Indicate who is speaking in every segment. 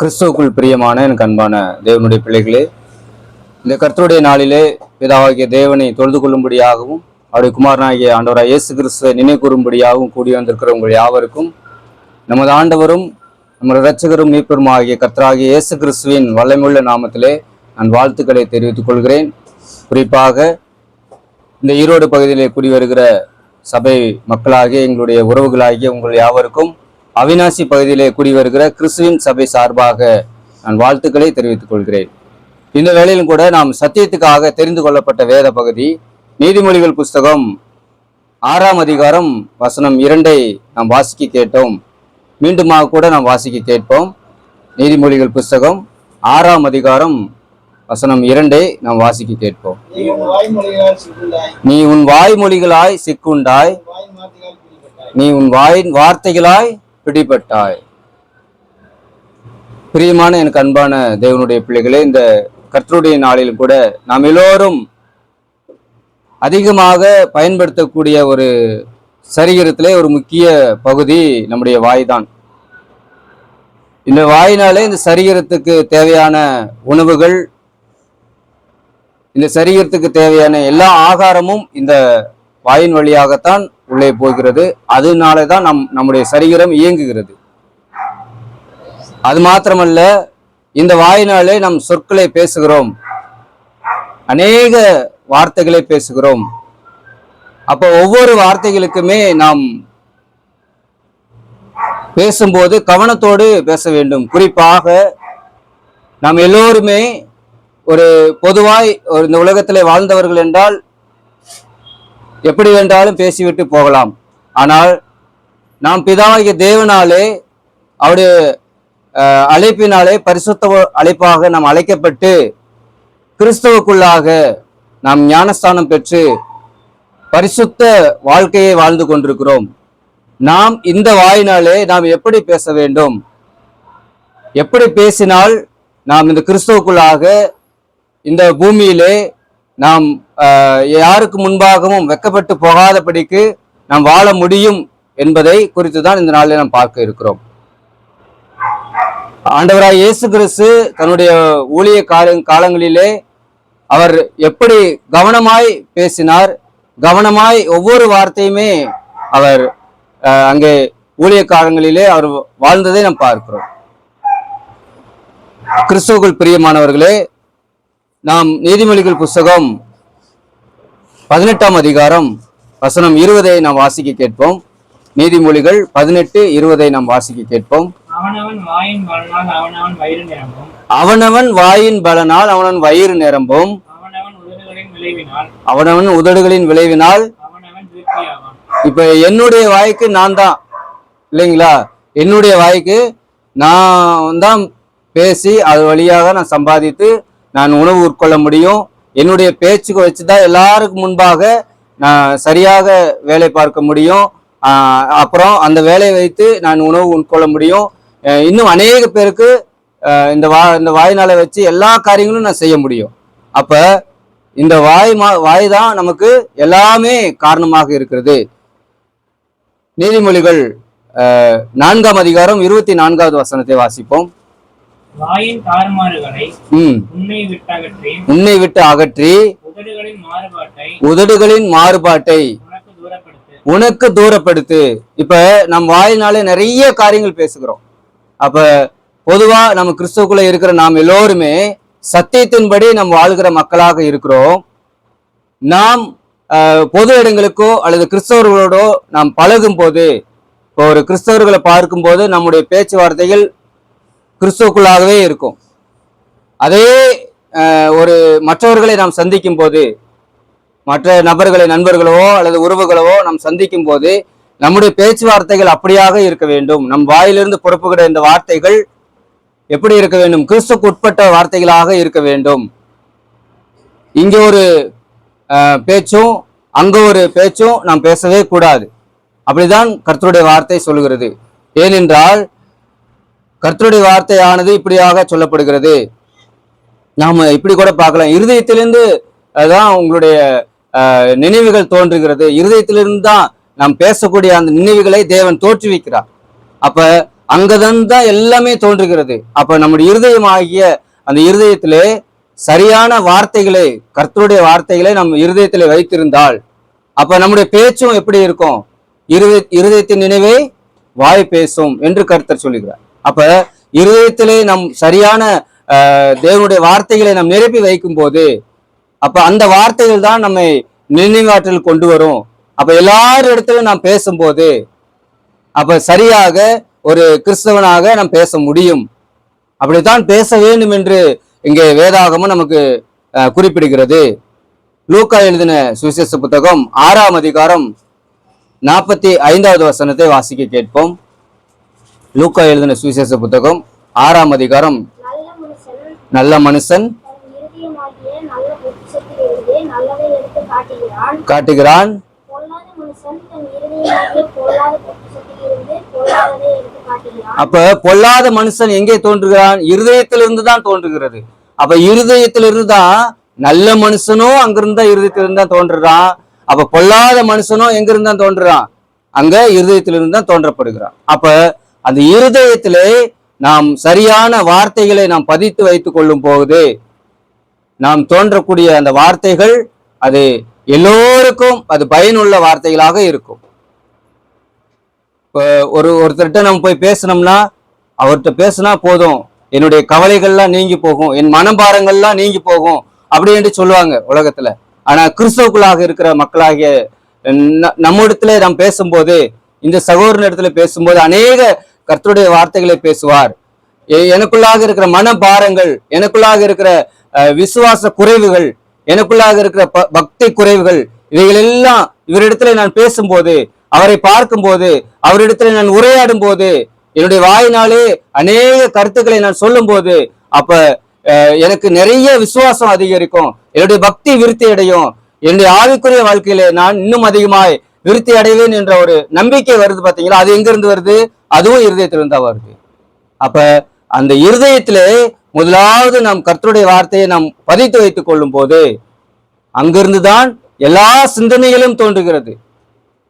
Speaker 1: கிறிஸ்துவுக்குள் பிரியமான எனக்கு அன்பான தேவனுடைய பிள்ளைகளே, இந்த கர்த்தருடைய நாளிலே பிதாவாகிய தேவனை தொழுது கொள்ளும்படியாகவும் அவருடைய குமாரனாகிய ஆண்டவராக இயேசு கிறிஸ்துவை நினைவு கூறும்படியாகவும் கூடி வந்திருக்கிற உங்கள் யாவருக்கும் நமது ஆண்டவரும் நமது இரட்சகரும் மீட்பரும் ஆகிய கர்த்தராகிய இயேசு கிறிஸ்துவின் வல்லமையுள்ள நாமத்திலே நான் வாழ்த்துக்களை தெரிவித்துக் கொள்கிறேன். குறிப்பாக இந்த ஈரோடு பகுதியிலே கூடி வருகிற சபை மக்களாகிய எங்களுடைய உறவுகளாகிய உங்கள் யாவருக்கும் அவிநாசி பகுதியிலே கூடி வருகிற கிறிஸ்துவின் சபை சார்பாக நான் வாழ்த்துக்களை தெரிவித்துக் கொள்கிறேன். இந்த வேளையிலும் கூட நாம் சத்தியத்துக்காக தெரிந்து கொள்ளப்பட்ட வேத பகுதி நீதிமொழிகள் புஸ்தகம் 6ஆம் அதிகாரம் வசனம் 2 நாம் வாசிக்க கேட்டோம். மீண்டுமாக கூட நாம் வாசிக்க கேட்போம். நீதிமொழிகள் புஸ்தகம் 6ஆம் அதிகாரம் வசனம் 2 நாம் வாசிக்க கேட்போம். நீ உன் வாய்மொழிகளாய் சிக்குண்டாய், நீ உன் வார்த்தைகளாய் பிடிபட்டாய். பிரியமான எனக்கு அன்பான தேவனுடைய பிள்ளைகளே, இந்த கர்த்தருடைய நாளிலும் கூட நாம் எல்லோரும் அதிகமாக பயன்படுத்தக்கூடிய ஒரு சரீரத்திலே ஒரு முக்கிய பகுதி நம்முடைய வாய் தான். இந்த வாயினாலே இந்த சரீரத்துக்கு தேவையான உணவுகள், இந்த சரீரத்துக்கு தேவையான எல்லா ஆகாரமும் இந்த வாயின் வழியாகத்தான் உள்ளே போகிறது. அதனால தான் நம்முடைய சரீரம் இயங்குகிறது. அது மாத்திரமல்ல, இந்த வாயினாலே நம் சொற்களை பேசுகிறோம், அநேக வார்த்தைகளை பேசுகிறோம். அப்போ ஒவ்வொரு வார்த்தைகளுக்குமே நாம் பேசும்போது கவனத்தோடு பேச வேண்டும். குறிப்பாக நாம் எல்லோருமே ஒரு பொதுவாய் இந்த உலகத்திலே வாழ்ந்தவர்கள் என்றால் எப்படி வேண்டாலும் பேசிவிட்டு போகலாம். ஆனால் நாம் பிதாவாகிய தேவனாலே அவருடைய அழைப்பினாலே பரிசுத்த அழைப்பாக நாம் அழைக்கப்பட்டு கிறிஸ்தவுக்குள்ளாக நாம் ஞானஸ்தானம் பெற்று பரிசுத்த வாழ்க்கையை வாழ்ந்து கொண்டிருக்கிறோம். நாம் இந்த வாயினாலே நாம் எப்படி பேச வேண்டும், எப்படி பேசினால் நாம் இந்த கிறிஸ்தவுக்குள்ளாக இந்த பூமியிலே நாம் யாருக்கு முன்பாகவும் வெட்கப்பட்டு போகாதபடிக்கு நாம் வாழ முடியும் என்பதை குறித்து தான் இந்த நாளில் நாம் பார்க்க இருக்கிறோம். ஆண்டவராய் இயேசு கிறிஸ்து தன்னுடைய ஊழிய காலங்களிலே அவர் எப்படி கவனமாய் பேசினார், கவனமாய் ஒவ்வொரு வார்த்தையுமே அவர் அங்கே ஊழிய காலங்களிலே அவர் வாழ்ந்ததை நாம் பார்க்கிறோம். கிறிஸ்துவுக்குள் பிரியமானவர்களே, நாம் நீதிமொழிகள் புஸ்தகம் 18ஆம் அதிகாரம் வசனம் 20 நாம் வாசிக்க கேட்போம். நீதிமொழிகள் 18:20 நாம் வாசிக்க கேட்போம். அவனவன் வாயின் பலனால் அவனவன் வயிறு நிரம்பும், அவனவன் உதடுகளின் விளைவினால். இப்ப என்னுடைய வாய்க்கு நான் தான் இல்லைங்களா, என்னுடைய வாய்க்கு நான் தான் பேசி அது வழியாக நான் சம்பாதித்து நான் உணவு உட்கொள்ள முடியும். என்னுடைய பேச்சுக்கு வச்சுதான் எல்லாருக்கும் முன்பாக நான் சரியாக வேலை பார்க்க முடியும். அப்புறம் அந்த வேலையை வைத்து நான் உணவு உட்கொள்ள முடியும். இன்னும் அநேக பேருக்கு இந்த வாயினால வச்சு எல்லா காரியங்களும் நான் செய்ய முடியும். அப்ப இந்த வாய் தான் நமக்கு எல்லாமே காரணமாக இருக்கிறது. நீதிமொழிகள் 4ஆம் அதிகாரம் 24வது வசனத்தை வாசிப்போம்.
Speaker 2: வாயின் தாறுமாறுகளை
Speaker 1: உன்னை விட்டு அகற்றி உதடுகளின் மாறுபாட்டை உனக்கு தூரப்படுத்து. இப்ப நம் வாயினாலே நிறைய காரியங்கள் பேசுகிறோம். அப்ப பொதுவா நம்ம கிறிஸ்துவுக்குள்ள இருக்கிற நாம் எல்லோருமே சத்தியத்தின்படி நாம் வாழ்கிற மக்களாக இருக்கிறோம். நாம் பொது இடங்களுக்கோ அல்லது கிறிஸ்தவர்களோடோ நாம் பழகும் போது, இப்போ ஒரு கிறிஸ்தவர்களை பார்க்கும் போது நம்முடைய பேச்சுவார்த்தைகள் கிறிஸ்துவுக்குள்ளாகவே இருக்கும். அதே ஒரு மற்றவர்களை நாம் சந்திக்கும் போது, மற்ற நபர்களை நண்பர்களோ அல்லது உறவுகளோ நாம் சந்திக்கும் போது நம்முடைய பேச்சுவார்த்தைகள் அப்படியாக இருக்க வேண்டும். நம் வாயிலிருந்து புறப்புகிற இந்த வார்த்தைகள் எப்படி இருக்க வேண்டும்? கிறிஸ்துவுக்கு உட்பட்ட வார்த்தைகளாக இருக்க வேண்டும். இங்கே ஒரு பேச்சும் அங்க ஒரு பேச்சும் நாம் பேசவே கூடாது. அப்படிதான் கர்த்தருடைய வார்த்தை சொல்லுகிறது. ஏனென்றால் கர்த்தருடைய வார்த்தையானது இப்படியாக சொல்லப்படுகிறது. நாம இப்படி கூட பார்க்கலாம். இருதயத்திலிருந்து தான் உங்களுடைய நினைவுகள் தோன்றுகிறது. இருதயத்திலிருந்து தான் நாம் பேசக்கூடிய அந்த நினைவுகளை தேவன் தோற்றுவிக்கிறார். அப்ப அங்கதான் எல்லாமே தோன்றுகிறது. அப்ப நம்முடைய இருதயம் ஆகிய அந்த இருதயத்திலே சரியான வார்த்தைகளை, கர்த்தருடைய வார்த்தைகளை நம் இருதயத்திலே வைத்திருந்தால் அப்ப நம்முடைய பேச்சும் எப்படி இருக்கும்? இருதயத்தின் நினைவை வாய் பேசும் என்று கர்த்தர் சொல்லுகிறார். அப்ப இருதயத்திலே நம் சரியான தேவனுடைய வார்த்தைகளை நாம் நிரப்பி வைக்கும் போது அப்ப அந்த வார்த்தைகள் தான் நம்மை நினைவாற்றல் கொண்டு வரும். அப்ப எல்லாரும் இடத்துல நாம் பேசும்போது அப்ப சரியாக ஒரு கிறிஸ்தவனாக நாம் பேச முடியும். அப்படித்தான் பேச வேண்டும் என்று இங்கே வேதாகமும் நமக்கு குறிப்பிடுகிறது. லூக்கா எழுதின சுவிசேஷ புத்தகம் 6ஆம் அதிகாரம் 45வது வசனத்தை வாசிக்க கேட்போம். லூக்கா எழுதின சுவிசேஷ புத்தகம் 6ஆம் அதிகாரம், நல்ல மனுஷன் காட்டுகிறான், அப்ப பொல்லாத மனுஷன் எங்கே தோன்றுகிறான்? இருதயத்திலிருந்து தான் தோன்றுகிறது. அப்ப இருதயத்திலிருந்து தான் நல்ல மனுஷனும் அங்கிருந்தா இருதயத்திலிருந்து தான் தோன்றுறான். அப்ப பொல்லாத மனுஷனும் எங்க இருந்தா தோன்றுறான்? அங்க இருதயத்திலிருந்து தான் தோன்றப்படுகிறான். அப்ப அந்த இருதயத்திலே நாம் சரியான வார்த்தைகளை நாம் பதித்து வைத்துக் கொள்ளும் போது நாம் தோன்றக்கூடிய அந்த வார்த்தைகள் அது எல்லோருக்கும் அது பயனுள்ள வார்த்தைகளாக இருக்கும். இப்போ ஒருத்தர்கிட்ட நம்ம போய் பேசணும்னா அவர்கிட்ட பேசினா போதும், என்னுடைய கவலைகள்லாம் நீங்கி போகும், என் மனபாரங்கள்லாம் நீங்கி போகும் அப்படி என்று சொல்லுவாங்க உலகத்துல. ஆனா கிறிஸ்தவர்களாக இருக்கிற மக்களாகிய நம்மிடத்துல நாம் பேசும்போது, இந்த சகோதரன் இடத்துல பேசும்போது அநேக கர்த்தருடைய வார்த்தைகளை பேசுவார். எனக்குள்ளாக இருக்கிற மனபாரங்கள், எனக்குள்ளாக இருக்கிற விசுவாச குறைவுகள், எனக்குள்ளாக இருக்கிற பக்தி குறைவுகள், இவைகள் எல்லாம் இவரிடத்துல நான் பேசும்போது, அவரை பார்க்கும்போது, அவரிடத்துல நான் உரையாடும் போது, என்னுடைய வாயினாலே அநேக கருத்துக்களை நான் சொல்லும் போது அப்ப எனக்கு நிறைய விசுவாசம் அதிகரிக்கும், என்னுடைய பக்தி விருத்தி அடையும், என்னுடைய ஆவிக்குரிய வாழ்க்கையில நான் இன்னும் அதிகமாய் விருத்தி அடைவேன் என்ற ஒரு நம்பிக்கை வருது. பாத்தீங்களா? அது எங்க இருந்து வருது? அதுவும் இருதயத்திலிருந்து தான் வருது. அப்ப அந்த இருதயத்திலே முதலாவது நாம் கர்த்தருடைய வார்த்தையை நாம் பதித்து வைத்துக் கொள்ளும் போது அங்கிருந்துதான் எல்லா சிந்தனைகளும் தோன்றுகிறது.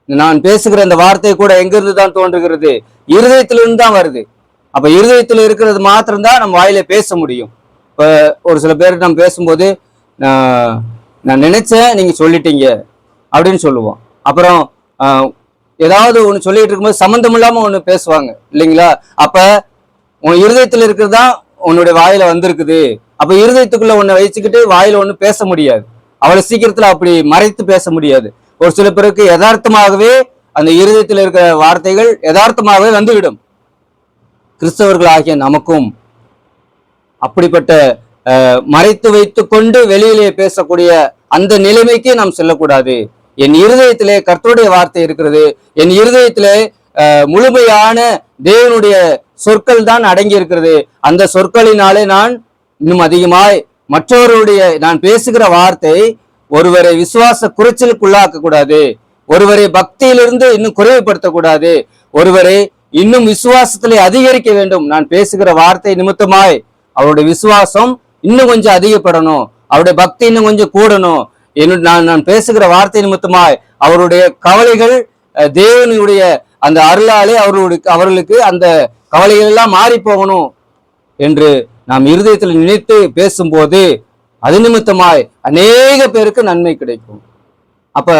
Speaker 1: நான் பேசுகிற அந்த வார்த்தை கூட எங்கிருந்து தான் தோன்றுகிறது? இருதயத்திலிருந்து தான் வருது. அப்ப இருதயத்தில் இருக்கிறது மாத்திரம்தான் நம்ம வாயில பேச முடியும். இப்ப ஒரு சில பேர் நம்ம பேசும்போது நான் நினைச்சேன் நீங்க சொல்லிட்டீங்க அப்படின்னு சொல்லுவோம். அப்புறம் ஏதாவது ஒண்ணு சொல்லிட்டு இருக்கும்போது சம்மந்தம் இல்லாம ஒண்ணு பேசுவாங்க இல்லைங்களா? அப்ப உன் இருதயத்தில் இருக்கிறது தான் உன்னுடைய வாயில வந்திருக்குது. அப்ப இருதயத்துக்குள்ள ஒண்ணு வச்சுக்கிட்டு வாயில ஒண்ணு பேச முடியாது, அவ்வளவு சீக்கிரத்துல அப்படி மறைத்து பேச முடியாது. ஒரு சில பேருக்கு யதார்த்தமாகவே அந்த இருதயத்தில் இருக்கிற வார்த்தைகள் யதார்த்தமாகவே வந்துவிடும். கிறிஸ்தவர்கள் ஆகிய நமக்கும் அப்படிப்பட்ட மறைத்து வைத்து கொண்டு வெளியிலே பேசக்கூடிய அந்த நிலைமைக்கு நாம் செல்லக்கூடாது. என் இருதயத்திலே கர்த்தருடைய வார்த்தை இருக்கிறது, என் இருதயத்திலே முழுமையான தேவனுடைய சொற்கள் தான் அடங்கி இருக்கிறது. அந்த சொற்களினாலே நான் இன்னும் அதிகமாய் மற்றவருடைய நான் பேசுகிற வார்த்தை ஒருவரை விசுவாச குறைச்சலுக்குள்ளாக்க கூடாது, ஒருவரை பக்தியிலிருந்து இன்னும் குறைவுபடுத்தக்கூடாது, ஒருவரை இன்னும் விசுவாசத்திலே அதிகரிக்க வேண்டும். நான் பேசுகிற வார்த்தை நிமித்தமாய் அவருடைய விசுவாசம் இன்னும் கொஞ்சம் அதிகப்படணும், அவருடைய பக்தி இன்னும் கொஞ்சம் கூடணும். நான் பேசுகிற வார்த்தை நிமித்தமாய் அவருடைய கவலைகள் தேவனுடைய அந்த அருளாலே அவர்களுக்கு அந்த கவலைகள் எல்லாம் மாறி போகணும் என்று நாம் இருதயத்தில் நினைத்து பேசும்போது அது நிமித்தமாய் அநேக பேருக்கு நன்மை கிடைக்கும். அப்ப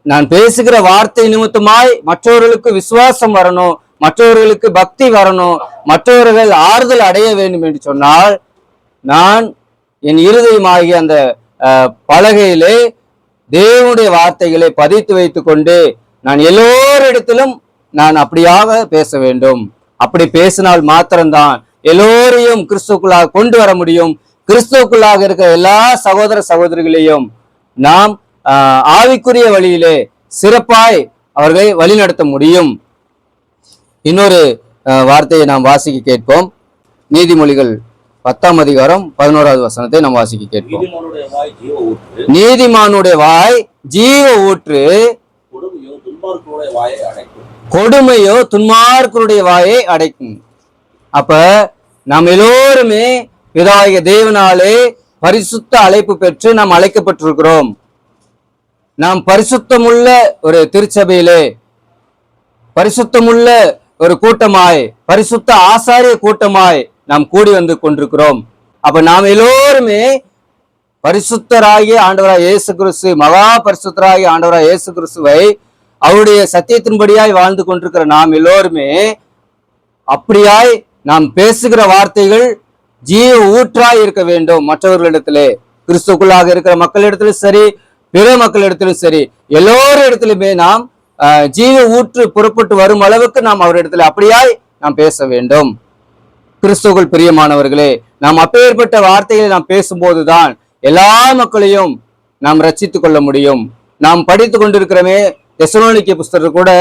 Speaker 1: நான் பேசுகிற வார்த்தை நிமித்தமாய் மற்றவர்களுக்கு விசுவாசம் வரணும், மற்றவர்களுக்கு பக்தி வரணும், மற்றவர்கள் ஆறுதல் அடைய வேண்டும் என்று சொன்னால் நான் என் இருதயமாகிய அந்த பலகையிலே தேவனுடைய வார்த்தைகளை பதித்து வைத்துக் கொண்டு நான் எல்லோரிடத்திலும் நான் அப்படியாக பேச வேண்டும். அப்படி பேசினால் மாத்திரம்தான் எல்லோரையும் கிறிஸ்துவுக்குள்ளாக கொண்டு வர முடியும். கிறிஸ்துவுக்குள்ளாக இருக்கிற எல்லா சகோதர சகோதரிகளையும் நாம் ஆவிக்குரிய வழியிலே சிறப்பாய் அவர்களை வழிநடத்த முடியும். இன்னொரு வார்த்தையை நாம் வாசிக்க கேட்போம். நீதிமொழிகள் 10ஆம் அதிகாரம் 11வது வசனத்தை நாம் வாசிக்க கேட்போம். நீதிமானுடைய வாய் ஜீவ ஊற்று, கொடுமையோ துன்மார்க்கருடைய வாயை அடைக்கும். அப்ப நாம் எல்லோருமே பிதாகிய தேவனாலே பரிசுத்த அழைப்பு பெற்று நாம் அழைக்கப்பட்டிருக்கிறோம். நாம் பரிசுத்தமுள்ள ஒரு திருச்சபையிலே, பரிசுத்தமுள்ள ஒரு கூட்டமாய், பரிசுத்த ஆசாரிய கூட்டமாய் நாம் கூடி வந்து கொண்டிருக்கிறோம். அப்ப நாம் எல்லோருமே பரிசுத்தராகிய ஆண்டவராய் இயேசு கிறிஸ்து, மகா பரிசுத்தராகிய ஆண்டவராய் இயேசு கிறிஸ்துவை அவருடைய சத்தியத்தின்படியாய் வாழ்ந்து கொண்டிருக்கிற நாம் எல்லோருமே அப்படியாய் நாம் பேசுகிற வார்த்தைகள் ஜீவ ஊற்றாய் இருக்க வேண்டும். மற்றவர்களிடத்திலே, கிறிஸ்துக்குள்ளாக இருக்கிற மக்களிடத்திலும் சரி, பிற மக்களிடத்திலும் சரி, எல்லோரும் இடத்திலுமே நாம் ஜீவ ஊற்று புறப்பட்டு வரும் அளவுக்கு நாம் அவரிடத்துல அப்படியாய் நாம் பேச வேண்டும். கிறிஸ்துவுக்குள் பிரியமானவர்களே, நாம் அப்பேற்பட்ட வார்த்தைகளை நாம் பேசும்போதுதான் எல்லா மக்களையும் நாம் ரட்சித்துக் கொள்ள முடியும். நாம் படித்து கொண்டிருக்கிறோமே தெசலோனிக்கே புஸ்தகத்தில் கூட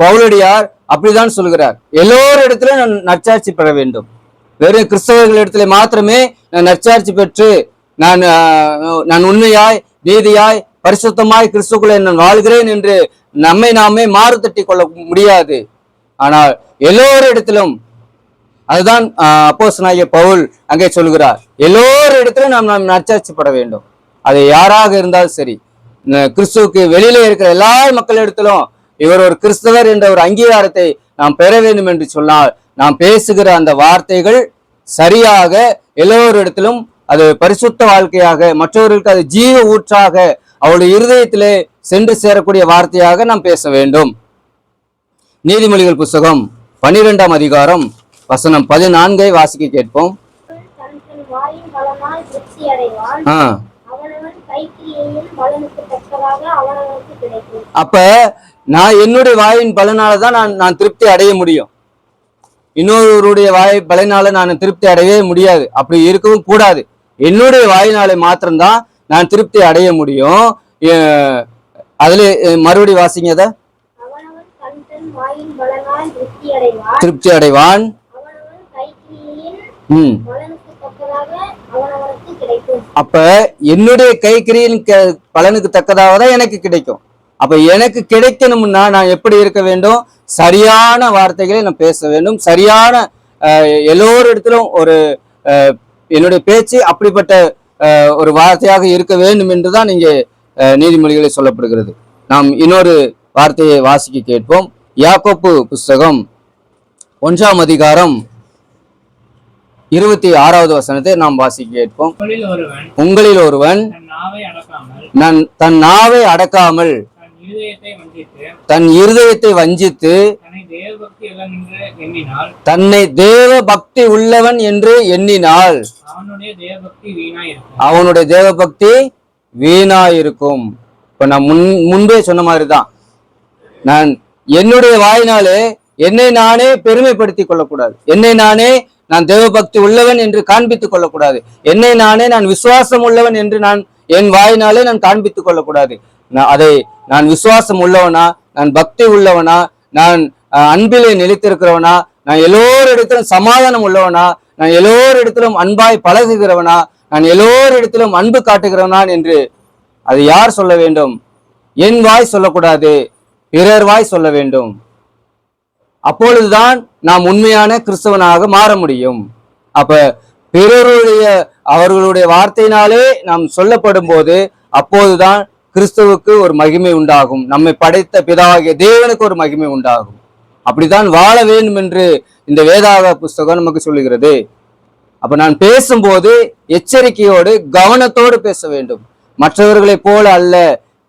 Speaker 1: பவுலடியார் அப்படிதான் சொல்கிறார், எல்லோரிடத்திலும் நான் நற்சாட்சி பெற வேண்டும். வெறும் கிறிஸ்தவர்களிடத்திலே மாத்திரமே நான் நற்சாட்சி பெற்று நான் உண்மையாய், நீதியாய், பரிசுத்தமாய் கிறிஸ்துக்குள்ளே நான் வாழ்கிறேன் என்று நம்மை நாமே மாறு தட்டி கொள்ள முடியாது. ஆனால் எல்லோரிடத்திலும், அதுதான் அப்போஸ்தலனாகிய பவுல் அங்கே சொல்கிறார், எல்லோரிடத்திலும் நாம் நற்சாட்சிப்பட வேண்டும். அது யாராக இருந்தாலும் சரி, கிறிஸ்துவுக்கு வெளியிலே இருக்கிற எல்லா மக்களிடத்திலும் இவர் ஒரு கிறிஸ்தவர் என்ற ஒரு அங்கீகாரத்தை நாம் பெற வேண்டும் என்று சொன்னால், நாம் பேசுகிற அந்த வார்த்தைகள் சரியாக எல்லோரிடத்திலும் அது பரிசுத்த வாழ்க்கையாக, மற்றவர்களுக்கு அது ஜீவ ஊற்றாக, அவருடைய இருதயத்திலே சென்று சேரக்கூடிய வார்த்தையாக நாம் பேச வேண்டும். நீதிமொழிகள் புஸ்தகம் 12ஆம் அதிகாரம் வசனம் 14 வாசிக்க கேட்போம். அப்ப நான் என்னுடைய வாயின் பலனாலதான் நான் திருப்தி அடைய முடியும். இன்னொருவருடைய வாய் பலனால நான் திருப்தி அடையவே முடியாது. அப்படி இருக்கவும் கூடாது. என்னுடைய வாயினாலே மாத்திரம்தான் நான் திருப்தி அடைய முடியும். அதுல மறுபடி வாசிங்க, திருப்தி அடைவான். அப்ப என்னுடைய கைக்கிரியின் பலனுக்கு தக்கதாக தான் எனக்கு கிடைக்கும். அப்ப எனக்கு கிடைக்கணும்னா நான் எப்படி இருக்க வேண்டும்? சரியான வார்த்தைகளை நான் பேச வேண்டும். சரியான எல்லோரிடத்திலும் ஒரு என்னுடைய பேச்சு அப்படிப்பட்ட ஒரு வார்த்தையாக இருக்க வேண்டும் என்றுதான் இங்கே நீதிமொழிகளை சொல்லப்படுகிறது. நாம் இன்னொரு வார்த்தையை வாசிக்க கேட்போம். யாக்கோப்பு புஸ்தகம் 1ஆம் அதிகாரம் 26வது வசனத்தை நாம் வாசிக்க கேட்போம். உங்களில் ஒருவன் தன் நாவை அடக்காமல் தன் இருதயத்தை வஞ்சித்து தன்னை தேவ பக்தி உள்ளவன் என்று எண்ணினால் அவனுடைய தேவ பக்தி வீணாயிருக்கும். இப்ப நான் முன்பே சொன்ன மாதிரிதான், நான் என்னுடைய வாயினாலே என்னை நானே பெருமைப்படுத்திக் கொள்ளக்கூடாது. என்னை நானே நான் தேவபக்தி உள்ளவன் என்று காண்பித்துக் கொள்ளக்கூடாது. என்னை நானே நான் விசுவாசம் உள்ளவன் என்று என் வாயினாலே நான் காண்பித்துக் கொள்ளக்கூடாது. நான் விசுவாசம் உள்ளவனா, நான் பக்தி உள்ளவனா, நான் அன்பிலே நிலைத்திருக்கிறவனா, நான் எல்லோரிடத்திலும் சமாதானம் உள்ளவனா, நான் எல்லோரிடத்திலும் அன்பாய் பழகுகிறவனா, நான் எல்லோரிடத்திலும் அன்பு காட்டுகிறவனா என்று அது யார் சொல்ல வேண்டும்? என் வாய் சொல்லக்கூடாது, பிறர் வாய் சொல்ல வேண்டும். அப்பொழுதுதான் நாம் உண்மையான கிறிஸ்தவனாக மாற முடியும். அப்ப அவர்களுடைய வார்த்தையினாலே நாம் சொல்லப்படும் போது அப்போதுதான் கிறிஸ்துவுக்கு ஒரு மகிமை உண்டாகும். நம்மை படைத்த பிதாவாகிய தேவனுக்கு ஒரு மகிமை உண்டாகும். அப்படித்தான் வாழ வேண்டும் என்று இந்த வேதாக புஸ்தகம் நமக்கு சொல்லுகிறது. அப்ப நான் பேசும்போது எச்சரிக்கையோடு கவனத்தோடு பேச வேண்டும். மற்றவர்களை போல அல்ல,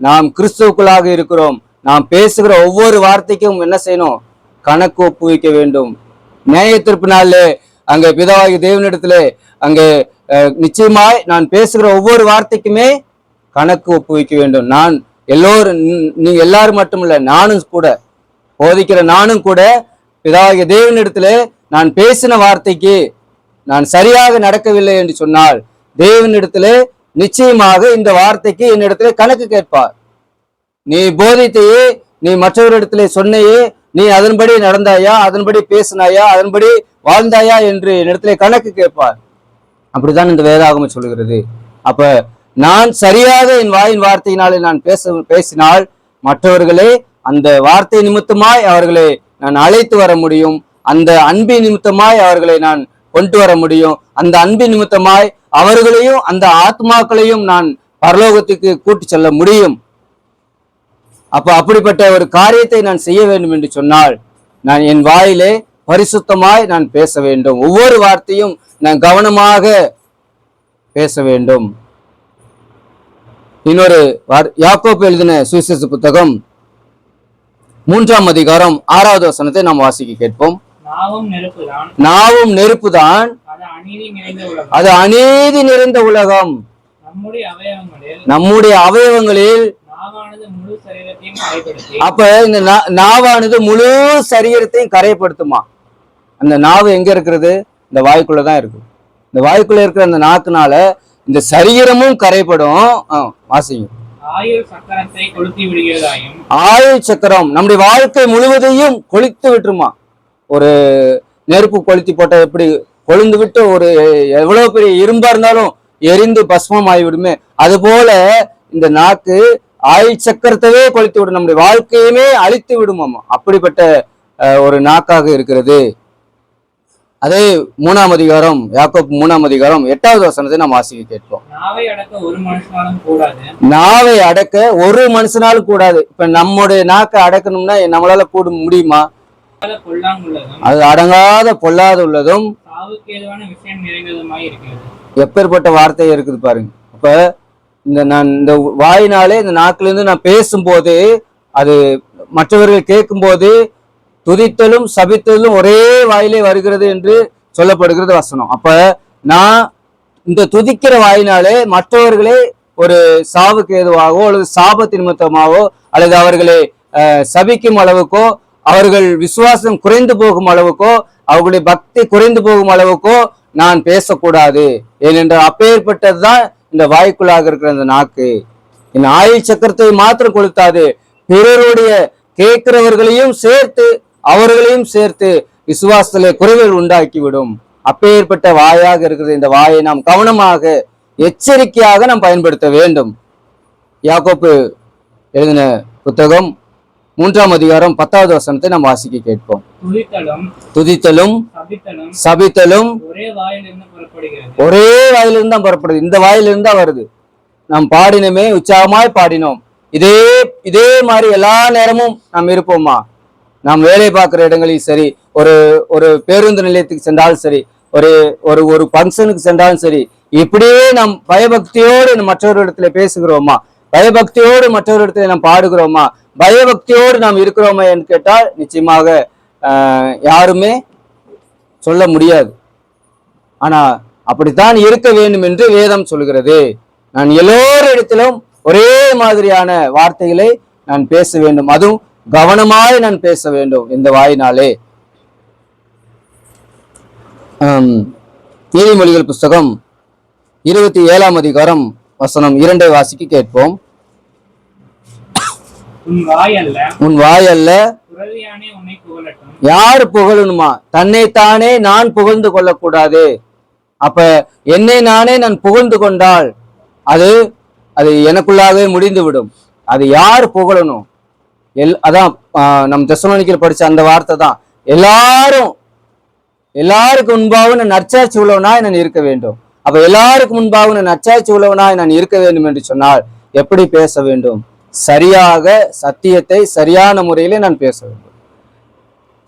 Speaker 1: நாம் கிறிஸ்துவுக்குள்ளாக இருக்கிறோம். நாம் பேசுகிற ஒவ்வொரு வார்த்தைக்கும் என்ன செய்யணும்? கணக்கு ஒப்புவிக்க வேண்டும். நியாய தீர்ப்பு நாளிலே அங்க பிதாவாகிய தேவனிடத்திலே அங்கே நிச்சயமாய் நான் பேசுகிற ஒவ்வொரு வார்த்தைக்குமே கணக்கு ஒப்புவிக்க வேண்டும். நீங்க எல்லாரும் மட்டும் இல்ல, நானும் கூட போதிக்கிற நானும் கூட பிதாவாகிய தேவனிடத்திலே நான் பேசின வார்த்தைக்கு நான் சரியாக நடக்கவில்லை என்று சொன்னால் தேவனிடத்திலே நிச்சயமாக இந்த வார்த்தைக்கு என்னிடத்திலே கணக்கு கேட்பார். நீ போதித்தையே, நீ மற்றவரிடத்திலே சொன்னையே, நீ அதன்படி நடந்தாயா, அதன்படி பேசினாயா, அதன்படி வாழ்ந்தாயா என்று என்னிடத்திலே கணக்கு கேட்பார். அப்படித்தான் இந்த வேதாகமம் சொல்லுகிறது. அப்ப நான் சரியாக என் வாயின் வார்த்தையினாலே நான் பேசினால் மற்றவர்களே அந்த வார்த்தை நிமித்தமாய் அவர்களை நான் அழைத்து வர முடியும். அந்த அன்பின் நிமித்தமாய் அவர்களை நான் கொண்டு வர முடியும். அந்த அன்பின் நிமித்தமாய் அவர்களையும் அந்த ஆத்மாக்களையும் நான் பரலோகத்துக்கு கூட்டி செல்ல முடியும். அப்படிப்பட்ட ஒரு காரியத்தை நான் செய்ய வேண்டும் என்று சொன்னால் நான் என் வாயிலே பரிசுத்தமாய் நான் பேச வேண்டும். ஒவ்வொரு வார்த்தையும் நான் கவனமாக பேச வேண்டும். இன்னொரு யாக்கோபு எழுதின சுவிசேஷ புத்தகம் 3ஆம் அதிகாரம் 6வது வசனத்தை நாம் வாசிக்க கேட்போம். நாவும் நெருப்புதான், அது அநீதி நிறைந்த உலகம். நம்முடைய அவயவங்களில் அப்ப இந்த நாவானது முழு சரீரத்தையும் கரைப்படுத்துமா. அந்த நாவு எங்க இருக்கிறது? இந்த வாய்க்குள்ளதான் இருக்கு. இந்த வாய்க்குள்ள இருக்கிற அந்த நாக்குனால இந்த சரீரமும் கரைப்படும். வாசிங்க. ஆயுள் சக்கரம் நம்முடைய வாழ்க்கை முழுவதையும் கொளுத்து விட்டுருமா. ஒரு நெருப்பு கொளுத்தி போட்ட எப்படி கொழுந்து விட்டு ஒரு எவ்வளவு பெரிய இரும்பா இருந்தாலும் எரிந்து பஸ்மம் ஆகிவிடுமே, அது போல இந்த நாக்கு ஆயுள் சக்கரத்தவே கொளுத்து விடும், நம்முடைய வாழ்க்கையுமே அழித்து விடுமாமா. அப்படிப்பட்ட ஒரு நாக்காக இருக்கிறது. அதே 3ஆம் அதிகாரம் யாக்கோபு 3ஆம் அதிகாரம் 8வது வசனத்தை நாம் வாசிக்க கேட்போம்.
Speaker 2: நாவை அடக்க ஒரு மனுஷனாலும் கூடாது. இப்ப நம்முடைய நாக்கை அடக்கணும்னா நம்மளால கூட முடியுமா? அது அடங்காத பொல்லாத உள்ளதும் எப்பேற்பட்ட வார்த்தை இருக்குது பாருங்க. அப்ப இந்த வாயினாலே இந்த நாக்குல இருந்து நான் பேசும்போது அது மற்றவர்கள் கேட்கும் போது துதித்தலும் சபித்தலும் ஒரே வாயிலே வருகிறது என்று சொல்லப்படுகிறது வசனம். அப்ப நான் இந்த துதிக்கிற வாயினாலே மற்றவர்களே ஒரு சாவுக்கு ஏதுவாகவோ அல்லது சாபத்து நிமித்தமாகவோ அல்லது அவர்களை சபிக்கும் அளவுக்கோ அவர்கள் விசுவாசம் குறைந்து போகும் அளவுக்கோ அவர்களுடைய பக்தி குறைந்து போகும் அளவுக்கோ நான் பேசக்கூடாது. ஏனென்றால் அப்பேற்பட்டதுதான் இந்த வாய்க்குள்ளாக இருக்கிற அந்த நாக்கு. இந்த ஆயுள் சக்கரத்தை மாத்திரம் கொளுத்தாது, பிறருடைய கேட்கிறவர்களையும் சேர்த்து அவர்களையும் சேர்த்து விசுவாசத்திலே குறைகள் உண்டாக்கிவிடும். அப்பேற்பட்ட வாயாக இருக்கிறது இந்த வாயை நாம் கவனமாக எச்சரிக்கையாக நாம் பயன்படுத்த வேண்டும். யாக்கோபு எழுதின புத்தகம் 3ஆம் அதிகாரம் 10வது வசனத்தை நாம் வாசிக்க கேட்போம். துதித்தலும் சபித்தலும் ஒரே வாயிலிருந்து தான் புறப்படுது. இந்த வாயிலிருந்து தான் வருது. நாம் பாடினமே, உற்சாகமாய் பாடினோம். இதே மாதிரி எல்லா நேரமும் நாம் இருப்போமா? நாம் வேலை பார்க்கிற இடங்களில் சரி, ஒரு பேருந்து நிலையத்துக்கு சென்றாலும் சரி, ஒரு பங்கனுக்கு சென்றாலும் சரி, இப்படியே நாம் பயபக்தியோடு மற்றவர்களிடத்துல பேசுகிறோமா? பயபக்தியோடு மற்றவர்களிடத்துல நாம் பாடுகிறோமா? பயபக்தியோடு நாம் இருக்கிறோமா என்று கேட்டால் நிச்சயமாக யாருமே சொல்ல முடியாது. ஆனா அப்படித்தான் இருக்க வேண்டும் என்று வேதம் சொல்கிறது. நான் எல்லோரிடத்திலும் ஒரே மாதிரியான வார்த்தைகளை நான் பேச வேண்டும், அதுவும் கவனமாய் நான் பேச வேண்டும் இந்த வாயினாலே. நீதிமொழிகள் புஸ்தகம் 27ஆம் அதிகாரம் வசனம் 2 வாசிக்க கேட்போம். உன் வாய் அல்ல யாரு புகழணுமா? தன்னைத்தானே நான் புகழ்ந்து கொள்ளக்கூடாது. அப்ப என்னை நானே நான் புகழ்ந்து கொண்டால் அது எனக்குள்ளாகவே முடிந்து விடும். அது யார் புகழணும்? அதான் நம் தெசலோனிக்கேயர் படிச்ச அந்த வார்த்தை தான். எல்லாருக்கும் முன்பாக நான் நற்சாட்சி உள்ளவனாய் நான் இருக்க வேண்டும். அப்ப எல்லாருக்கும் முன்பாக நான் நற்சாட்சி உள்ளவனாய் நான் இருக்க வேண்டும் என்று சொன்னால் எப்படி பேச வேண்டும்? சரியாக சத்தியத்தை சரியான முறையிலே நான் பேச வேண்டும்.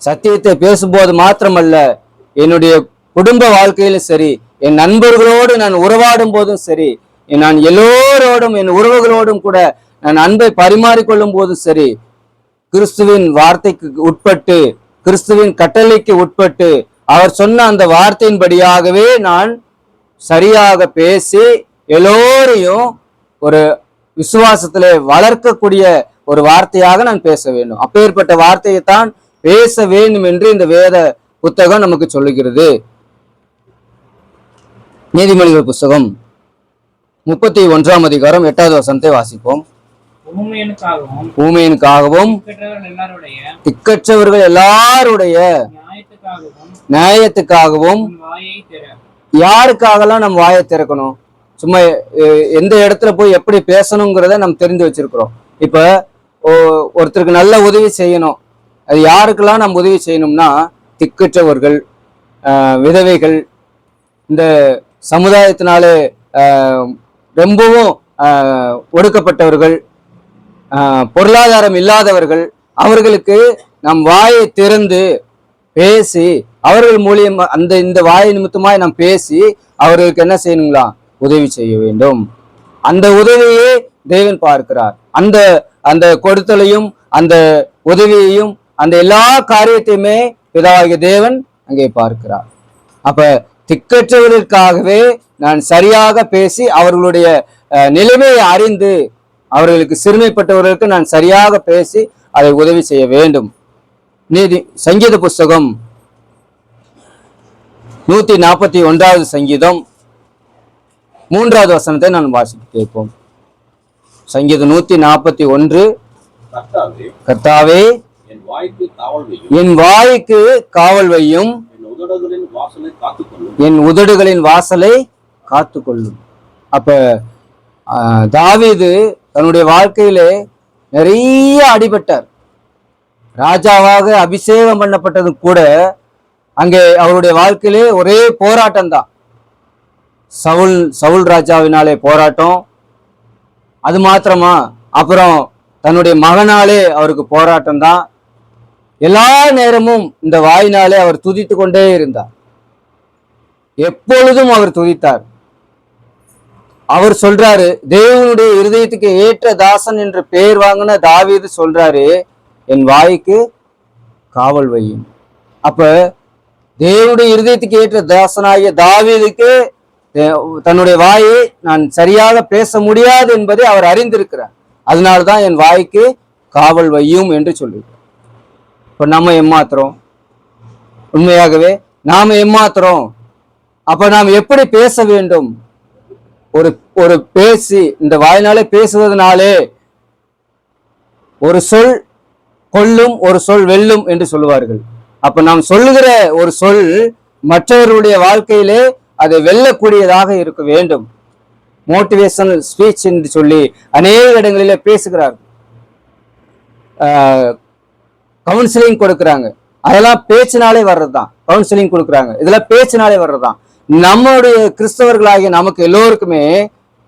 Speaker 2: சத்தியத்தை பேசும்போது மாத்திரமல்ல, என்னுடைய குடும்ப வாழ்க்கையிலும் சரி, என் நண்பர்களோடு நான் உறவாடும் போதும் சரி, நான் எல்லோரோடும் என் உறவுகளோடும் கூட நான் அன்பை பரிமாறிக்கொள்ளும் போதும் சரி, கிறிஸ்துவின் வார்த்தைக்கு உட்பட்டு, கிறிஸ்துவின் கட்டளைக்கு உட்பட்டு, அவர் சொன்ன அந்த வார்த்தையின்படியாகவே நான் சரியாக பேசி எல்லோரையும் ஒரு விசுவாசத்திலே வளர்க்கக்கூடிய ஒரு வார்த்தையாக நான் பேச வேண்டும். அப்பேற்பட்ட வார்த்தையைத்தான் பேச வேண்டும் என்று இந்த வேத புத்தகம் நமக்கு சொல்லுகிறது. நீதிமொழிகள் புஸ்தகம் 31ஆம் அதிகாரம் 8வது வசனத்தை வாசிப்போம். ஊமையனுக்காகவும் திக்கற்றவர்கள் எல்லாருடைய நியாயத்துக்காகவும் யாருக்காகலாம் நம்ம வாயை திறக்கணும்? சும்மா எந்த இடத்துல போய் எப்படி பேசணுங்கிறத நம்ம தெரிந்து வச்சிருக்கிறோம். இப்ப ஒருத்தருக்கு நல்ல உதவி செய்யணும், அது யாருக்கெல்லாம் நம்ம உதவி செய்யணும்னா திக்கற்றவர்கள், விதவைகள், இந்த சமுதாயத்தினாலே ரொம்பவும் ஒடுக்கப்பட்டவர்கள், பொருளாதாரம் இல்லாதவர்கள், அவர்களுக்கு நம் வாயை திறந்து பேசி அவர்கள் மூலியமா இந்த வாயை நிமித்தமாய் நாம் பேசி அவர்களுக்கு என்ன செய்யணுங்களா? உதவி செய்ய வேண்டும். அந்த உதவியை தேவன் பார்க்கிறார். அந்த அந்த கொடுத்தலையும் அந்த உதவியையும் அந்த எல்லா காரியத்தையுமே பிதாவாகிய தேவன் அங்கே பார்க்கிறார். அப்ப திக்கற்றவர்களுக்காகவே நான் சரியாக பேசி அவர்களுடைய நிலைமையை அறிந்து அவர்களுக்கு சிறுமைப்பட்டவர்களுக்கு நான் சரியாக பேசி அதை உதவி செய்ய வேண்டும். சங்கீத புஸ்தகம் 141வது சங்கீதம் 3வது வசனத்தை நான் வாசித்து கேட்போம். சங்கீதம் 141. கர்த்தாவே என் வாய்க்கு காவல் வையும், என் உதடுகளின் வாசலை காத்துக்கொள்ளும். அப்ப தாவீது தன்னுடைய வாழ்க்கையிலே நிறைய அடிபட்டார். ராஜாவாக அபிஷேகம் பண்ணப்பட்டது கூட அங்கே அவருடைய வாழ்க்கையிலே ஒரே போராட்டம் தான். சவுல் ராஜாவினாலே போராட்டம். அது மாத்திரமா, அப்புறம் தன்னுடைய மகனாலே அவருக்கு போராட்டம் தான். எல்லா நேரமும் இந்த வாயினாலே அவர் துதித்து கொண்டே இருந்தார். எப்பொழுதும் அவர் துதித்தார். அவர் சொல்றாரு, தேவனுடைய இருதயத்துக்கு ஏற்ற தாசன் என்று பெயர் வாங்கின தாவீது சொல்றாரு, என் வாய்க்கு காவல் வையும். அப்ப தேவனுடைய இருதயத்துக்கு ஏற்ற தாசனாகிய தாவீதுக்கு தன்னுடைய வாயை நான் சரியாக பேச முடியாது என்பதை அவர் அறிந்திருக்கிறார். அதனால்தான் என் வாய்க்கு காவல் வையும் என்று சொல்லியிருக்கிறார். இப்ப நம்ம ஏமாத்துறோம், உண்மையாகவே நாம ஏமாத்துறோம். அப்ப நாம் எப்படி பேச வேண்டும்? ஒரு பேசி இந்த வாயினாலே பேசுவதனாலே ஒரு சொல் கொல்லும், ஒரு சொல் வெல்லும் என்று சொல்லுவார்கள். அப்ப நாம் சொல்லுகிற ஒரு சொல் மற்றவர்களுடைய வாழ்க்கையிலே அதை வெல்லக்கூடியதாக இருக்க வேண்டும். மோட்டிவேஷனல் ஸ்பீச் என்று சொல்லி அநேக இடங்களிலே பேசுகிறார்கள், கவுன்சிலிங் கொடுக்குறாங்க. அதெல்லாம் பேச்சினாலே வர்றதுதான். கவுன்சிலிங் கொடுக்குறாங்க, இதெல்லாம் பேச்சினாலே வர்றதுதான். நம்முடைய கிறிஸ்தவர்களாகிய நமக்கு எல்லோருக்குமே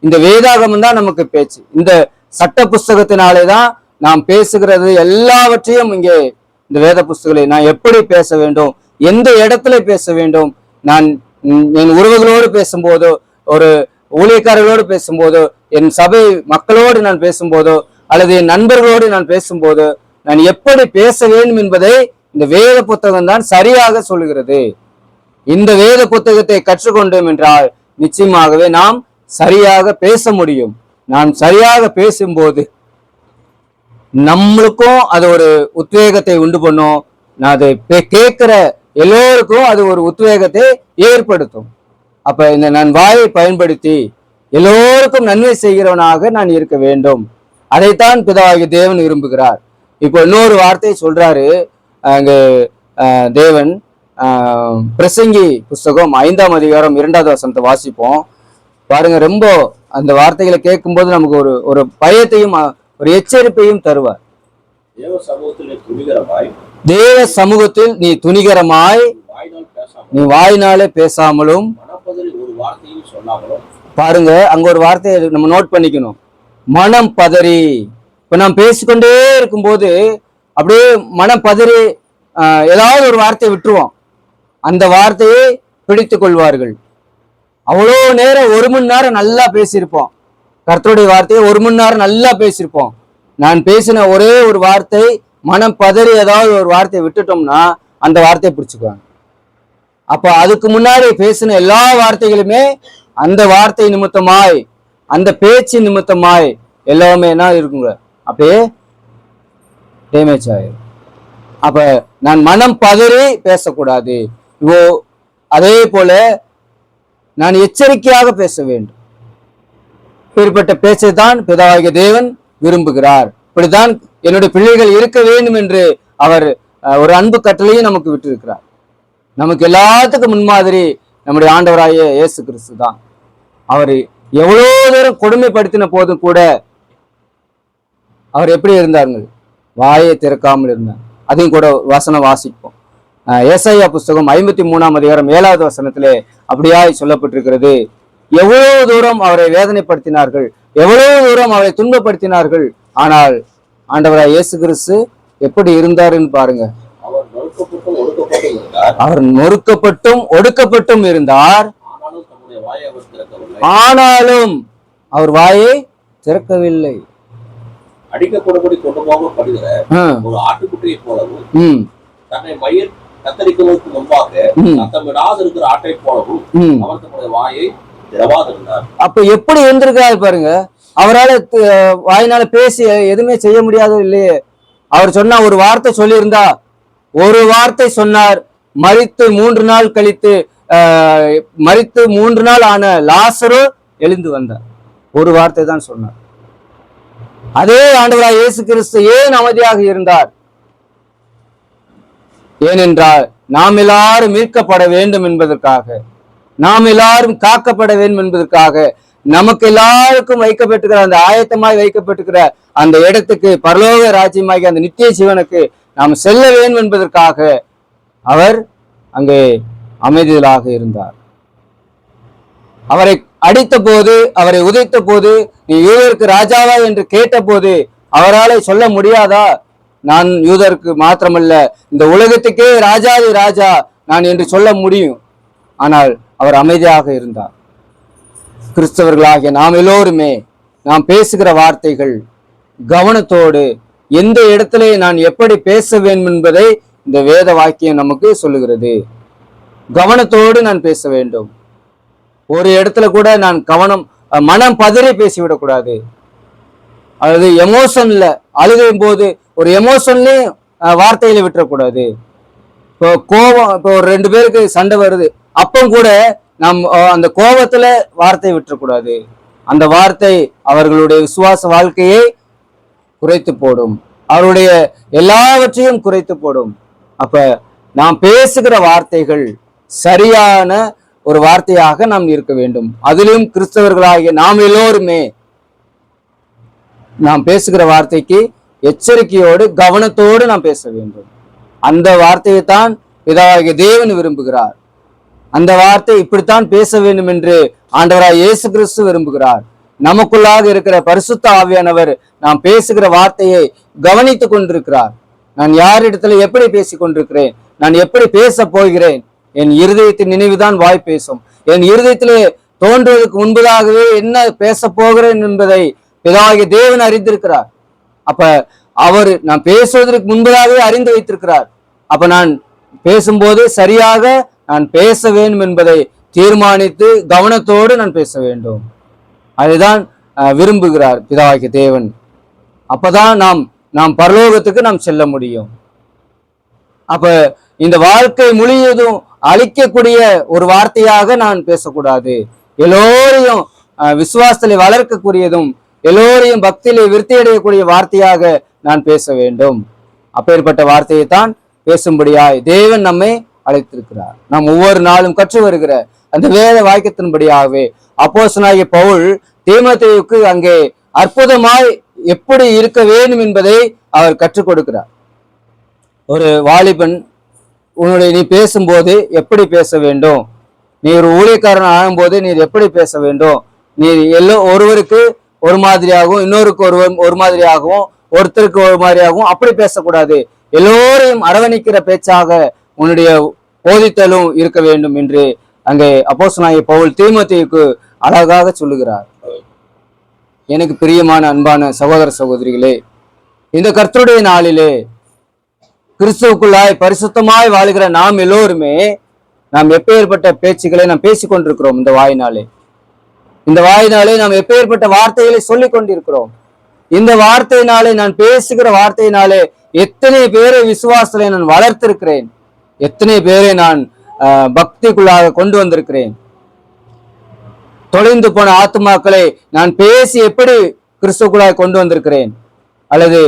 Speaker 2: இந்த வேதாகமம் தான் நமக்கு பேச்சு. இந்த சட்ட புஸ்தகத்தினாலே தான் நாம் பேசுகிறது எல்லாவற்றையும். இங்கே இந்த வேத புஸ்தகங்களை நான் எப்படி பேச வேண்டும், எந்த இடத்துல பேச வேண்டும், நான் என் உறவுகளோடு பேசும்போதோ, ஒரு ஊழியக்காரர்களோடு பேசும்போதோ, என் சபை மக்களோடு நான் பேசும்போதோ, அல்லது என் நண்பர்களோடு நான் பேசும்போதோ நான் எப்படி பேச வேண்டும் என்பதை இந்த வேத புத்தகம் தான் சரியாக சொல்லுகிறது. இந்த வேத புத்தகத்தை கற்றுக்கொண்டோம் என்றால் நிச்சயமாகவே நாம் சரியாக பேச முடியும். நாம் சரியாக பேசும்போது நம்மளுக்கும் அது ஒரு உத்வேகத்தை உண்டு பண்ணும். நான் அதை கேட்கிற எல்லோருக்கும் அது ஒரு உத்வேகத்தை ஏற்படுத்தும். அப்ப இந்த நான் வாயை பயன்படுத்தி எல்லோருக்கும் நன்மை செய்கிறவனாக நான் இருக்க வேண்டும். அதைத்தான் பிதாவாகிய தேவன் விரும்புகிறார். இப்போ இன்னொரு வார்த்தையை சொல்றாரு அங்கு தேவன். பிரசங்கி புஸ்தகம் 5ஆம் அதிகாரம் 2வது வசனத்தை வாசிப்போம் பாருங்க. ரொம்ப அந்த வார்த்தைகளை கேட்கும்போது நமக்கு ஒரு பயத்தையும் ஒரு எச்சரிப்பையும் தருவார். தேவ சமூகத்தில் நீ துணிகரமாய் நீ வாயினாலே பேசாமலும். பாருங்க, அங்க ஒரு வார்த்தையை நம்ம நோட் பண்ணிக்கணும், மனம் பதறி. இப்ப நாம் பேசிக்கொண்டே இருக்கும்போது அப்படியே மனம் பதறி ஏதாவது ஒரு வார்த்தையை விட்டுருவோம், அந்த வார்த்தையை பிடித்து கொள்வார்கள். அவ்வளோ நேரம் 1 மணி நேரம் நல்லா பேசியிருப்போம், கர்த்தருடைய வார்த்தையை 1 மணி நேரம் நல்லா பேசியிருப்போம். நான் பேசின ஒரே ஒரு வார்த்தை மனம் பதறி ஏதாவது ஒரு வார்த்தையை விட்டுட்டோம்னா அந்த வார்த்தையை பிடிச்சுக்குவாங்க. அப்ப அதுக்கு முன்னாடி பேசின எல்லா வார்த்தைகளுமே அந்த வார்த்தை நிமித்தமாய், அந்த பேச்சு நிமித்தமாய் எல்லாமே என்ன இருக்குங்க, அப்படியே டேமேஜ் ஆயிரும். அப்ப நான் மனம் பதறி பேசக்கூடாது. இப்போ அதே போல நான் எச்சரிக்கையாக பேச வேண்டும். இப்படிப்பட்ட பேச்சை தான் பிதாவாகிய தேவன் விரும்புகிறார். இப்படித்தான் என்னுடைய பிள்ளைகள் இருக்க வேண்டும் என்று அவர் ஒரு அன்பு கட்டளையும் நமக்கு விட்டிருக்கிறார். நமக்கு எல்லாத்துக்கும் முன்மாதிரி நம்முடைய ஆண்டவராகிய இயேசு கிறிஸ்து தான். அவர் எவ்வளவு தூரம் கொடுமைப்படுத்தின போதும் கூட அவர் எப்படி இருந்தார்கள், வாயை திறக்காமல் இருந்தார். அதையும் கூட வசனம் வாசிப்போம். ஏசாயா புஸ்தகம் 53ஆம் அதிகாரம் 7வது வசனத்திலே அப்படியாய் சொல்லப்பட்டிருக்கிறது. எவ்வளவு தூரம் அவரை வேதனைப்படுத்தினார்கள், எவ்வளவு தூரம் அவரை துன்பப்படுத்தினார்கள். ஆனால் ஆண்டவராய் இயேசு கிறிஸ்து எப்படி இருந்தாருன்னு பாருங்க.
Speaker 3: அவர் நொறுக்கப்பட்டும் ஒடுக்கப்பட்டும் இருந்தார்.
Speaker 2: அவர் நொறுக்கப்பட்டும் ஒடுக்கப்பட்டும் இருந்தார்.
Speaker 3: ஆனாலும் தம்முடைய வாயை அவர் திறக்கவில்லை.
Speaker 2: ஆனாலும் அவர் வாயை திறக்கவில்லை.
Speaker 3: அடிக்கப்படும்படி கொண்டு போகப்படுகிற ஒரு ஆட்டுக்குட்டியை போலவும், தன்னை மயிர் கத்தரிக்கிறதுக்கு முன்பாக சத்தமிடாது இருக்கிற ஆட்டை போலவும் அவர் தம்முடைய வாயை திறவாதிருந்தார்.
Speaker 2: அப்ப எப்படி இருந்திருக்காரு பாருங்க. அவரால் வாயினால பேசி எதுவுமே செய்ய முடியாது இல்லையே. அவர் சொன்ன ஒரு வார்த்தை சொல்லியிருந்தா, ஒரு வார்த்தை சொன்னார். மரித்து 3 நாள் கழித்து மரித்து 3 நாள் ஆன லாசரு எழுந்து வந்தார். ஒரு வார்த்தை தான் சொன்னார். அதே ஆண்டவராய் இயேசு கிறிஸ்து ஏன் அமைதியாக இருந்தார்? ஏனென்றால் நாம் எல்லாரும் மீட்கப்பட வேண்டும் என்பதற்காக, நாம் எல்லாரும் காக்கப்பட வேண்டும் என்பதற்காக, நமக்கு எல்லாருக்கும் வைக்கப்பட்டிருக்கிற அந்த ஆயத்தமாய் வைக்கப்பட்டிருக்கிற அந்த இடத்துக்கு, பரலோக ராஜ்யமாகிய அந்த நித்திய ஜீவனுக்கு நாம் செல்ல வேண்டும் என்பதற்காக அவர் அங்கே அமைதியாக இருந்தார். அவரை அடித்த போது, அவரை உதைத்த போது, நீ யூதருக்கு ராஜாவா என்று கேட்ட போது அவரால் சொல்ல முடியாதா, நான் யூதருக்கு மாத்திரமல்ல இந்த உலகத்துக்கே ராஜாதி ராஜா நான் என்று சொல்ல முடியும்? ஆனால் அவர் அமைதியாக இருந்தார். கிறிஸ்தவர்களாகிய நாம் எல்லோருமே நாம் பேசுகிற வார்த்தைகள் கவனத்தோடு, எந்த இடத்திலே நான் எப்படி பேச வேண்டும் என்பதை இந்த வேத வாக்கியம் நமக்கு சொல்லுகிறது. கவனத்தோடு நான் பேச வேண்டும். ஒரு இடத்துல கூட நான் மனம் பதறி பேசிவிடக்கூடாது. அதாவது எமோஷன்ல அழுகும் போது ஒரு எமோஷன்லயும் வார்த்தையில விட்டுறக்கூடாது. இப்போ கோபம், இப்போ ஒரு 2 பேருக்கு சண்டை வருது, அப்போ கூட நாம் அந்த கோபத்துல வார்த்தை விட்டுறக்கூடாது. அந்த வார்த்தை அவர்களுடைய விசுவாச வாழ்க்கையை குறைத்து போடும், அவருடைய எல்லாவற்றையும் குறைத்து போடும். அப்ப நாம் பேசுகிற வார்த்தைகள் சரியான ஒரு வார்த்தையாக நாம் இருக்க வேண்டும். அதிலும் கிறிஸ்தவர்களாகிய நாம் எல்லோருமே நாம் பேசுகிற வார்த்தைக்கு எச்சரிக்கையோடு கவனத்தோடு நாம் பேச வேண்டும். அந்த வார்த்தையை தான் பிதாவாகிய தேவன் விரும்புகிறார். அந்த வார்த்தை இப்படித்தான் பேச வேண்டும் என்று ஆண்டவராய் இயேசு கிறிஸ்து விரும்புகிறார். நமக்குள்ளாக இருக்கிற பரிசுத்த ஆவியானவர் நாம் பேசுகிற வார்த்தையை கவனித்துக் கொண்டிருக்கிறார். நான் யாரிடத்துல எப்படி பேசிக் கொண்டிருக்கிறேன், நான் எப்படி பேச போகிறேன், என் இருதயத்தின் நினைவுதான் வாய் பேசும். என் இருதயத்திலே தோன்றுவதற்கு முன்பதாகவே என்ன பேச போகிறேன் என்பதை பிதாவாகிய தேவன் அறிந்திருக்கிறார். அப்ப அவர் நான் பேசுவதற்கு முன்பதாகவே அறிந்து வைத்திருக்கிறார். அப்ப நான் பேசும்போது சரியாக நான் பேச வேண்டும் என்பதை தீர்மானித்து கவனத்தோடு நான் பேச வேண்டும். அதுதான் விரும்புகிறார் பிதாவாகிய தேவன். அப்பதான் நாம் பரலோகத்துக்கு நாம் செல்ல முடியும். அப்ப இந்த வாழ்க்கை முழுவதும் அழிக்கக்கூடிய ஒரு வார்த்தையாக நான் பேசக்கூடாது. எல்லோரையும் விசுவாசத்திலே வளர்க்கக்கூடியதும் எல்லோரையும் பக்தியிலே விருத்தி அடையக்கூடிய வார்த்தையாக நான் பேச வேண்டும். அப்பேற்பட்ட வார்த்தையை தான் பேசும்படியாய் தேவன் நம்மை அழைத்திருக்கிறார். நாம் ஒவ்வொரு நாளும் கற்று வருகிற அந்த வேத வாக்கியத்தின்படியாகவே அப்போஸ்தலனாகிய பவுல் தீமோத்தேயுவுக்கு அங்கே அற்புதமாய் எப்படி இருக்க வேண்டும் என்பதை அவர் கற்றுக் கொடுக்கிறார். ஒரு வாலிபன், நீ பேசும்போது எப்படி பேச வேண்டும், நீ ஒரு ஊழியக்காரன் ஆகும்போது நீ எப்படி பேச வேண்டும், நீ ஒருவருக்கு ஒரு மாதிரியாகவும் இன்னொருக்கு ஒரு மாதிரியாகவும் ஒருத்தருக்கு ஒரு மாதிரியாகவும் அப்படி பேசக்கூடாது. எல்லோரையும் அரவணைக்கிற பேச்சாக உன்னுடைய போதித்தலும் இருக்க வேண்டும் என்று அங்கே அப்போஸ்தலனாகிய பவுல் தீமோத்தேயுவுக்கு அழகாக சொல்லுகிறார். எனக்கு பிரியமான அன்பான சகோதர சகோதரிகளே, இந்த கர்த்தருடைய நாளிலே கிறிஸ்துவுக்குள்ளாய் பரிசுத்தமாய் வாழ்கிற நாம் எல்லோருமே நாம் எப்பேற்பட்ட பேச்சுக்களை நாம் பேசிக்கொண்டிருக்கிறோம். இந்த வாயினாலே நாம் எப்பேற்பட்ட வார்த்தைகளை சொல்லிக் கொண்டிருக்கிறோம். இந்த வார்த்தையினாலே, நான் பேசுகிற வார்த்தையினாலே எத்தனை பேரை விசுவாசத்திலே நான் வளர்த்திருக்கிறேன், எத்தனை பேரை நான் பக்திக்குள்ளாக கொண்டு வந்திருக்கிறேன். தொலைந்து போன ஆத்துமாக்களை நான் பேசி எப்படி கிறிஸ்துவுக்குள்ளாக கொண்டு வந்திருக்கிறேன். அல்லது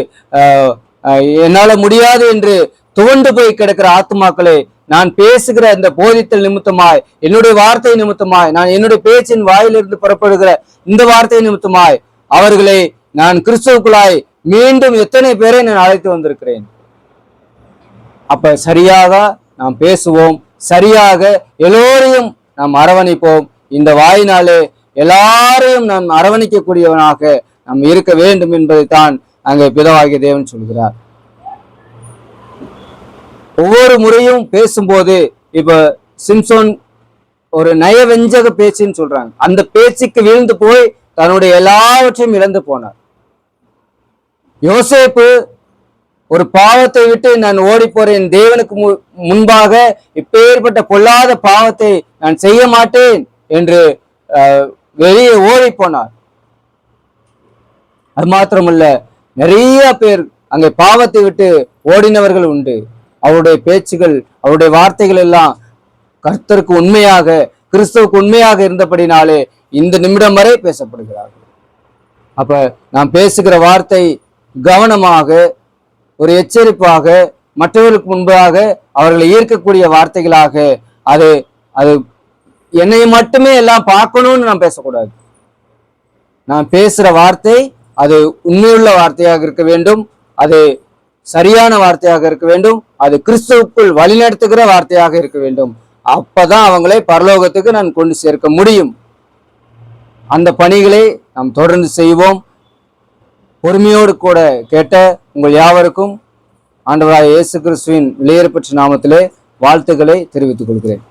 Speaker 2: என்னால முடியாது என்று துவண்டு போய் கிடக்கிற ஆத்துமாக்களை நான் பேசுகிற இந்த போதித்தல் நிமித்தமாய், என்னுடைய வார்த்தை நிமித்தமாய், நான் என்னுடைய பேச்சின் வாயிலிருந்து புறப்படுகிற இந்த வார்த்தை நிமித்தமாய் அவர்களை நான் கிறிஸ்துவுக்குள்ளாய் மீண்டும் எத்தனை பேரை நான் அழைத்து வந்திருக்கிறேன். அப்ப சரியாக நாம் பேசுவோம், சரியாக எல்லோரையும் நாம் அரவணைப்போம். இந்த வாயினாலே எல்லாரையும் நாம் அரவணைக்கக்கூடியவனாக நாம் இருக்க வேண்டும் என்பதைத்தான் அங்கே பிதாவாகிய தேவன் சொல்கிறார். ஒவ்வொரு முறையும் பேசும்போது இப்ப சிம்சோன் ஒரு நயவஞ்சக பேச்சுன்னு சொல்றாங்க, அந்த பேச்சுக்கு வீழ்ந்து போய் தன்னுடைய எல்லாவற்றையும் இழந்து போனார். யோசேப்பு ஒரு பாவத்தை விட்டு நான் ஓடி போறேன், தேவனுக்கு முன்பாக இப்பேற்பட்ட பொல்லாத பாவத்தை நான் செய்ய மாட்டேன் என்று வெளியே ஓடி போனார். அது மாத்திரமல்ல, நிறைய பேர் அங்கே பாவத்தை விட்டு ஓடினவர்கள் உண்டு. அவருடைய பேச்சுகள், அவருடைய வார்த்தைகள் எல்லாம் கர்த்தருக்கு உண்மையாக, கிறிஸ்துவுக்கு உண்மையாக இருந்தபடினாலே இந்த நிமிடம் வரை பேசப்படுகிறார்கள். அப்ப நாம் பேசுகிற வார்த்தை கவனமாக, ஒரு எச்சரிப்பாக, மற்றவர்களுக்கு முன்பாக அவர்களை ஈர்க்கக்கூடிய வார்த்தைகளாக, அது அது என்னை மட்டுமே எல்லாம் பார்க்கணும்னு நாம் பேசக்கூடாது. நான் பேசுற வார்த்தை அது உண்மையுள்ள வார்த்தையாக இருக்க வேண்டும், அது சரியான வார்த்தையாக இருக்க வேண்டும், அது கிறிஸ்துவுக்குள் வழிநடத்துகிற வார்த்தையாக இருக்க வேண்டும். அப்பதான் அவங்களை பரலோகத்துக்கு நான் கொண்டு சேர்க்க முடியும். அந்த பணிகளை நாம் தொடர்ந்து செய்வோம். பொறுமையோடு கூட கேட்ட உங்கள் யாவருக்கும் ஆண்டவராகிய இயேசு கிறிஸ்துவின் விலையேறப்பெற்ற நாமத்திலே வாழ்த்துக்களை தெரிவித்துக் கொள்கிறேன்.